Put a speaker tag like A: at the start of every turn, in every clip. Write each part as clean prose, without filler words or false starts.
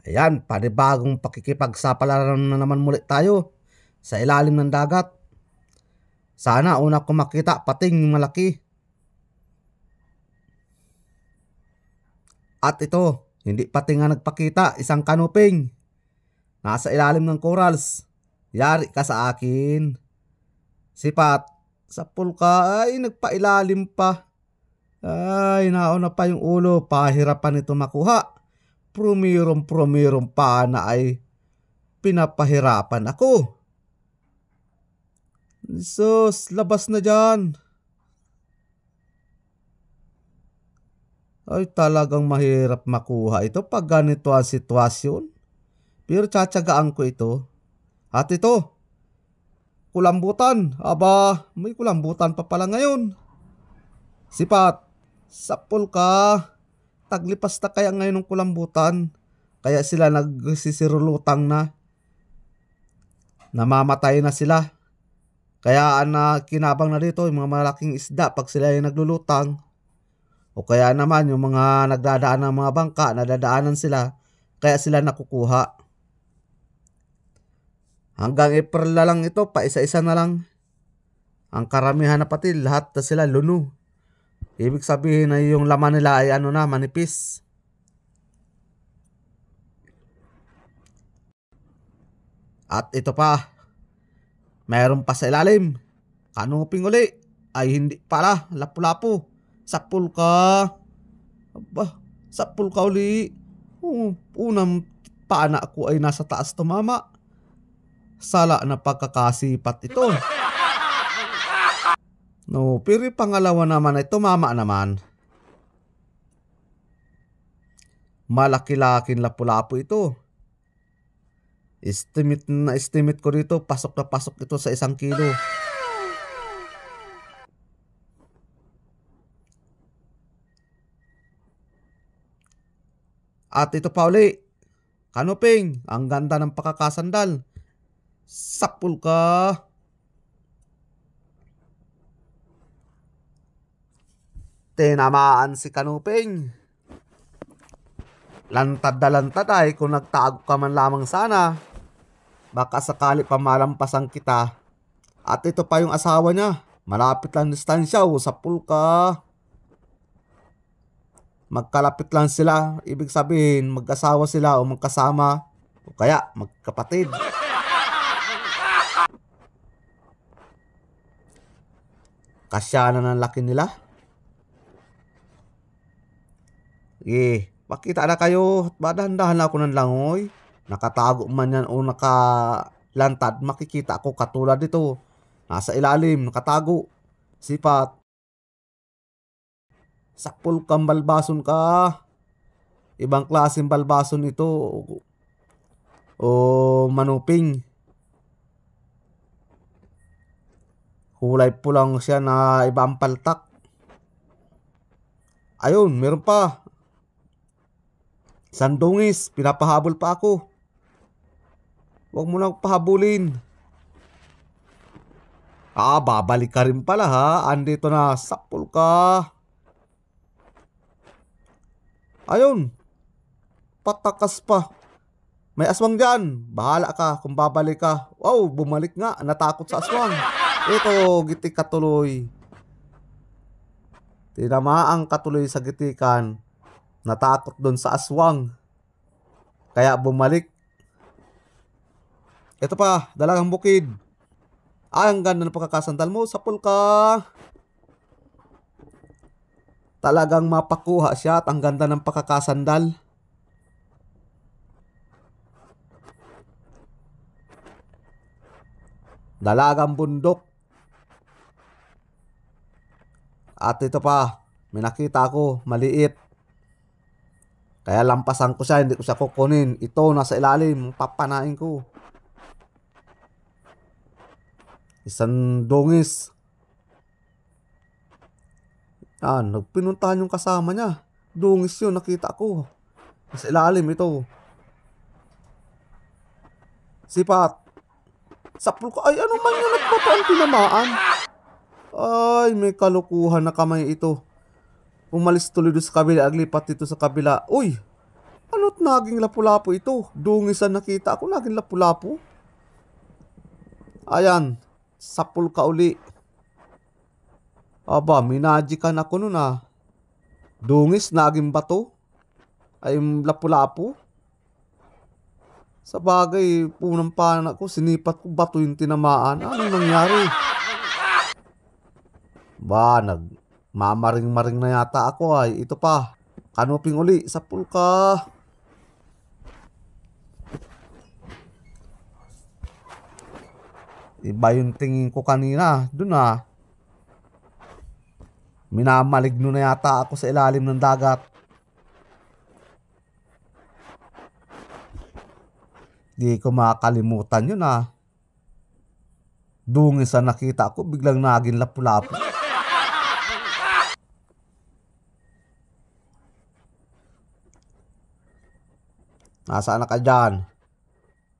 A: Ayan, panibagong pakikipagsapalaran na naman muli tayo sa ilalim ng dagat. Sana una ko makita pating malaki. At ito, hindi pating nga nagpakita, isang kanuping. Nasa ilalim ng corals. Yari ka sa akin. Sipat, sa pulka ay nagpailalim pa. Ay, nauna pa yung ulo, pahirapan ito makuha. Prumirong pa na ay pinapahirapan ako. Sus, labas na dyan. Ay, talagang mahirap makuha ito pag ganito ang sitwasyon. Pero tsatsagaan ko ito. At ito, kulambutan. Aba, may kulambutan pa pala ngayon. Sipat, sapul ka. Taglipas na kaya ngayon ng kulambutan. Kaya sila nagsisirulutang na. Namamatay na sila. Kaya kinabang na dito yung mga malaking isda pag sila ay naglulutang. O kaya naman yung mga nagdadaan ng mga bangka, nadadaanan sila. Kaya sila nakukuha. Hanggang April na lang ito, pa isa-isa na lang. Ang karamihan na pati, lahat na sila luno. Ibig sabihin na yung laman nila ay manipis. At ito pa, mayroon pa sa ilalim. Kanuping uli. Ay hindi pala, lapu-lapu. Sapul ka. Aba, sapul ka uli. Unang paana ko ay nasa taas tumama. Sala na pagkakasipat ito. No, pero pangalawa naman ay tumama naman. Malaki-laking lapu-lapu ito. Estimate ko dito, pasok na pasok ito sa 1 kilo. At ito pa uli. Kanuping, ang ganda ng pakakasandal. Sapul ka. Tinamaan si kanuping. Lantad na lantad ay kung nagtago ka man lamang sana. Baka sakali pa malampasan kita. At ito pa yung asawa niya. Malapit lang distansya o sapul ka. Magkalapit lang sila. Ibig sabihin mag-asawa sila o magkasama. O kaya magkapatid. Kasya na ng laki nila. Pakita na kayo. Dahan-dahan ako ng langoy. Nakatago man yan o nakalantad. Makikita ako katulad dito. Nasa ilalim, nakatago. Sipat. Sapul kang balbason ka. Ibang klaseng balbason ito. O manuping. Kulay pulang siya na ibang paltak. Ayun, meron pa. Sandungis, pinapahabol pa ako. Huwag mo nang pahabulin. Babalik ka rin pala ha. Andito na, sapul ka. Ayun. Patakas pa. May aswang dyan. Bahala ka kung babalik ka. Wow, bumalik nga. Natakot sa aswang. Ito, gitik katuloy. Tinamaan katuloy sa gitikan. Natakot doon sa aswang. Kaya bumalik. Ito pa, dalagang bukid. Ay, ang ganda ng pagkakasandal mo. Sapul ka. Talagang mapakuha siya at ang ganda ng pagkakasandal. Dalagang bundok. At ito pa. may nakita ako, maliit. Kaya lampasan ko siya, hindi ko siya kukunin. Ito, nasa ilalim, papanain ko. Isang dungis. Yan, nagpinuntahan yung kasama niya. Dungis yun, nakita ko. Nasa ilalim ito. Sipat. Sapul ko, ay ano man yung nagpataan tinamaan. Ay, may kalukuhan na kamay ito. Umalis tuloy doon sa kabila, aglipat dito sa kabila. Uy, ano't naging lapu-lapu ito? Dungisan nakita ako, naging lapu-lapu. Ayan, sapul ka uli. Aba, minagikan ako nun ah. Dungis, naging bato. Ay, lapu-lapu. Sa bagay, punang panan ako, sinipat ko bato yung tinamaan. Anong nangyari? Ba, mamaring-maring na yata ako ay. Ito pa, kanuping uli, sapul ka. Iba yung tingin ko kanina, dun ah. Minamaligno na yata ako sa ilalim ng dagat. Di ko makakalimutan yun ah. Dungis na nakita ko, biglang naging lapu-lapu. Nasaan na ka dyan?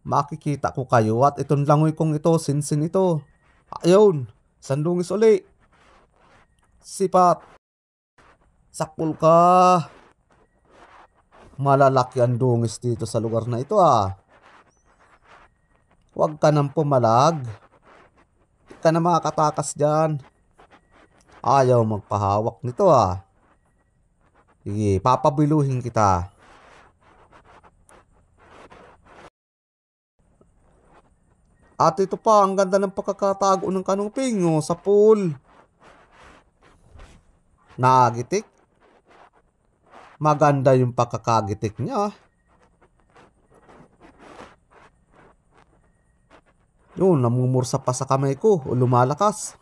A: Makikita ko kayo at itong langoy kong ito, sinsin ito. Ayun, sandungis uli. Sipat. Sakpul ka. Malalaki ang dungis dito sa lugar na ito ah. Huwag ka nang pumalag. Hindi ka na makakatakas dyan. Ayaw magpahawak nito ah. Sige, papabiluhin kita. At ito pa, ang ganda ng pagkakatago ng kanuping oh, sa pool. Nagitik. Maganda yung pagkakagitik niya. Yun, namumursa pa sa kamay ko o lumalakas.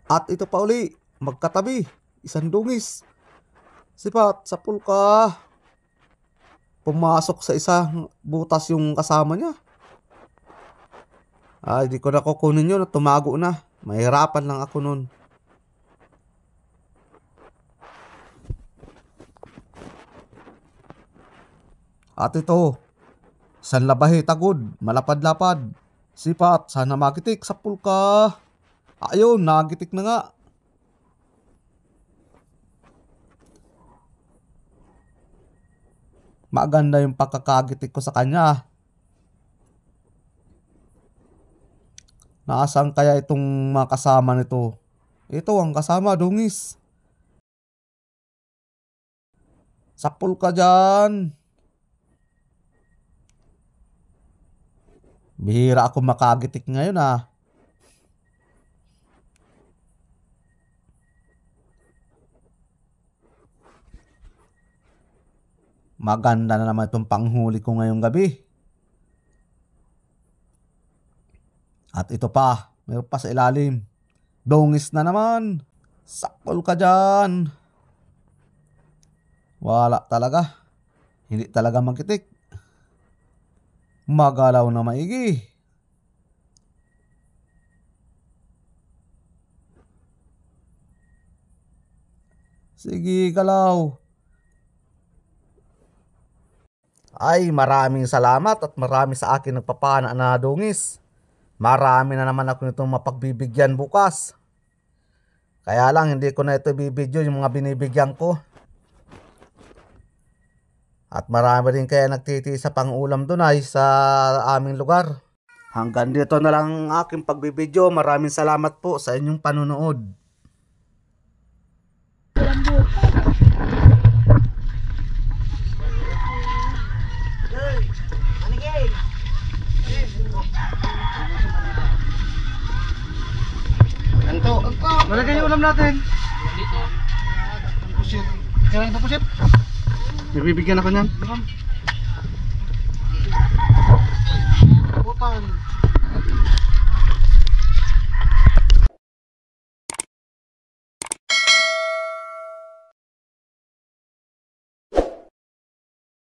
A: At ito pa uli, magkatabi, isang dungis. Sipat, sapul ka. Pumasok sa isang butas yung kasama niya. Ay, di ko na kukunin yun, tumago na. Mahirapan lang ako nun. At ito, isang labahe tagod, malapad-lapad. Sipat, sana magitik, sapul ka. Ayun, nagitik na nga. Maganda yung pagkakagitik ko sa kanya. Nasaan kaya itong mga kasama nito? Ito ang kasama, dungis. Sapul ka dyan. Bihira ako makagitik ngayon ah. Maganda na naman itong panghuli ko ngayong gabi. At ito pa, mayroon pa sa ilalim. Dungis na naman. Sakol ka dyan. Wala talaga. Hindi talaga magkitik. Magalaw na maigi. Sige, galaw. Ay, maraming salamat at marami sa akin nagpapana na dungis. Marami na naman ako nitong mapagbibigyan bukas. Kaya lang hindi ko na ito bibidyo yung mga binibigyan ko. At marami rin kaya nagtiti sa pang-ulam doon ay sa aming lugar. Hanggang dito na lang ang aking pagbibidyo. Maraming salamat po sa inyong panunood.
B: Malagay yung ulam natin. Pusit. Kailangan ito pusit. May bibigyan ako niyan.